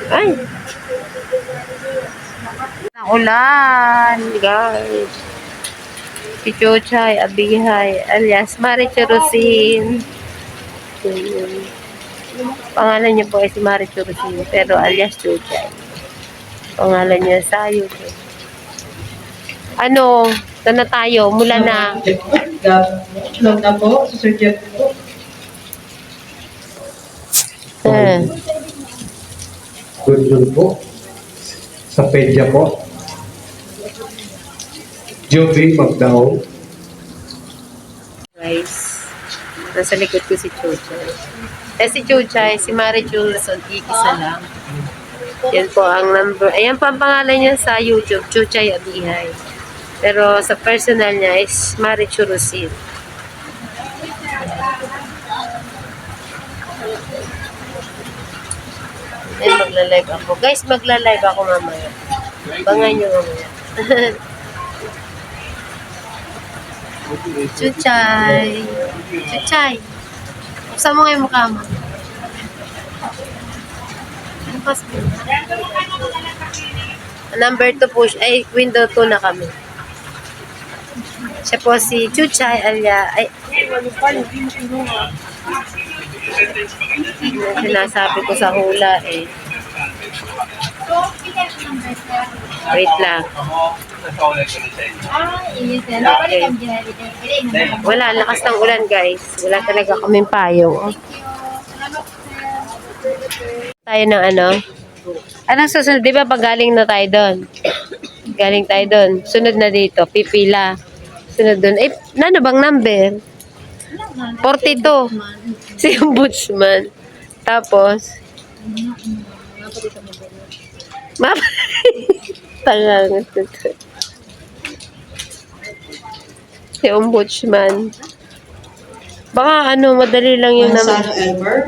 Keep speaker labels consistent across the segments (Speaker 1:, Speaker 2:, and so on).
Speaker 1: Ay, naulan, guys. Si Chochay Abihay, alias Marichu Rosin. Pangalan niya po ay si Marichu Rosin, pero alias Chochay. Pangalan niya sa YouTube. Ano, saan na tayo? Mula na.
Speaker 2: Lang na po, sa Sir Jeff po.
Speaker 3: Good po. Sa pedya po. Joby Magdao.
Speaker 1: Guys, nasa likod ko si Chochay. Si Chochay, si Marichu Rosin, isa lang. Yan po ang number. Ayan po ang pangalan niya sa YouTube, Chochay Abihay. Pero sa personal niya is Marichu Rosin. Ay, magla-live ako. Guys, magla-live ako mamaya. Bangan nyo mamaya. Chuchay. Chuchay. Buksan mo nga yung mukha mo. Ano pa? Number 2 po. Ay, window 2 na kami. Siya po si Chuchay Alya. Ay, sinasabi ko sa hula eh. Wait lang. Okay. Wala, lakas ng ulan guys. Wala talaga kaming payong. Tayo ng ano? Anong susunod? Di ba pag galing na tayo doon? Galing tayo doon. Sunod na dito. Pipila. Sunod doon. Eh, ano bang number? 42. Si Ombudsman. Tapos, map. Tangang. Si Ombudsman. Baka ano, madali lang yung
Speaker 2: Manzano Elmer,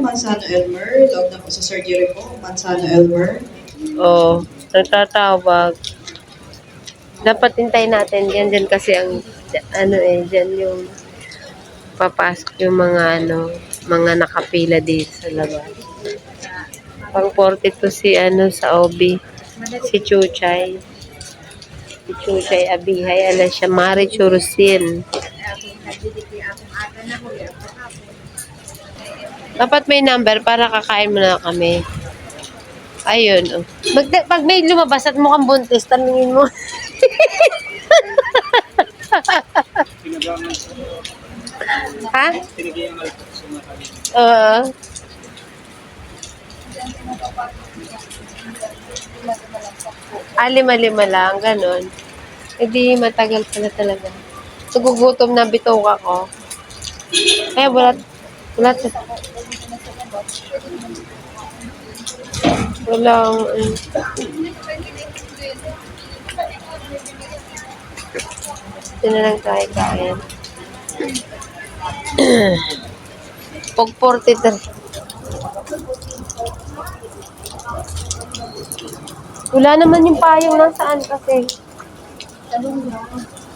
Speaker 2: log na po sa surgery po, Manzano Elmer.
Speaker 1: Oh, nagtatawag. Dapat hintayin natin. Yan din kasi ang, ano eh, dyan yung papasok yung mga ano, mga nakapila dito sa labas. Pang 42 si ano sa OB. Si Chuchay. Si Chuchay Abihay. Alam siya, Marichu Rosin. Dapat may number para kakain mo na kami. Ayun. Oh. Pag may lumabas at mukhang buntis, tanungin mo. Ha? Lima-lima lang, ganun. Hindi matagal pala talaga. Nagugutom na bitoka ko. Kaya wala walang ito na lang tayo kain. Pag 43. Wala naman yung payong nasaan kasi.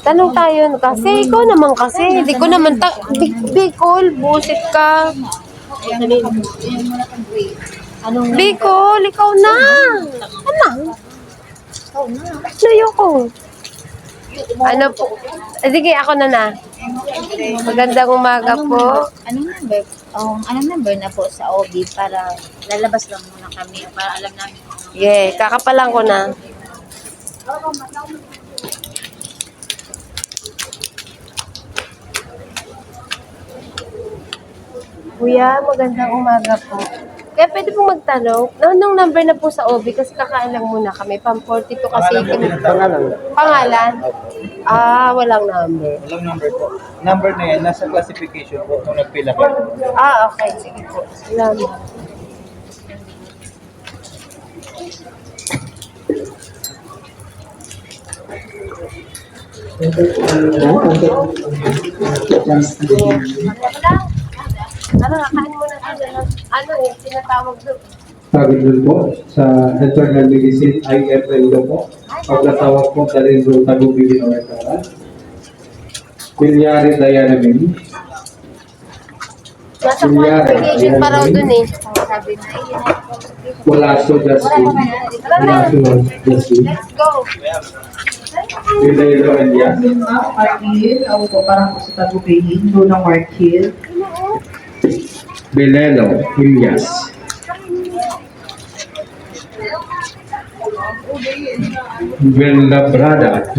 Speaker 1: Tanong tayo kasi. Ikaw naman kasi. Hindi ko naman Bicol, busit ka. Bicol, ikaw na. Ano? Layo ko. Ano po? Sige, ako na. Magandang umaga po.
Speaker 4: Anong number? Anong number na po sa OB para lalabas lang muna kami para alam namin.
Speaker 1: Yeah, kakapalan ko na. Kuya, magandang umaga po. Kaya pwede pong magtanong, anong number na po sa OB? Kasi kakain lang muna kami. Pang 42 kasi.
Speaker 3: Pangalan.
Speaker 1: Pangalan? Walang number.
Speaker 5: Walang number po. Number na yan, nasa classification po kung nagpila kayo.
Speaker 1: Okay. Sige po. Salamat. Ano, kain muna tayo. Ano eh, tinatawag doon.
Speaker 3: Sabi doon po, sa internal medicine, IFL daw po. Pag natawag po, dalhin doon tagubili ng ekara. Kunyari Diana Ming.
Speaker 1: Nasa qualification pa raw dun eh.
Speaker 4: Sabi na, yun.
Speaker 3: Walaso Justin. Walaso Justin. Iloilo Elias.
Speaker 2: Mark Hill, ako po parang po sa tagupayin. Luna Mark Hill.
Speaker 3: Belelo Elias. Bellabrada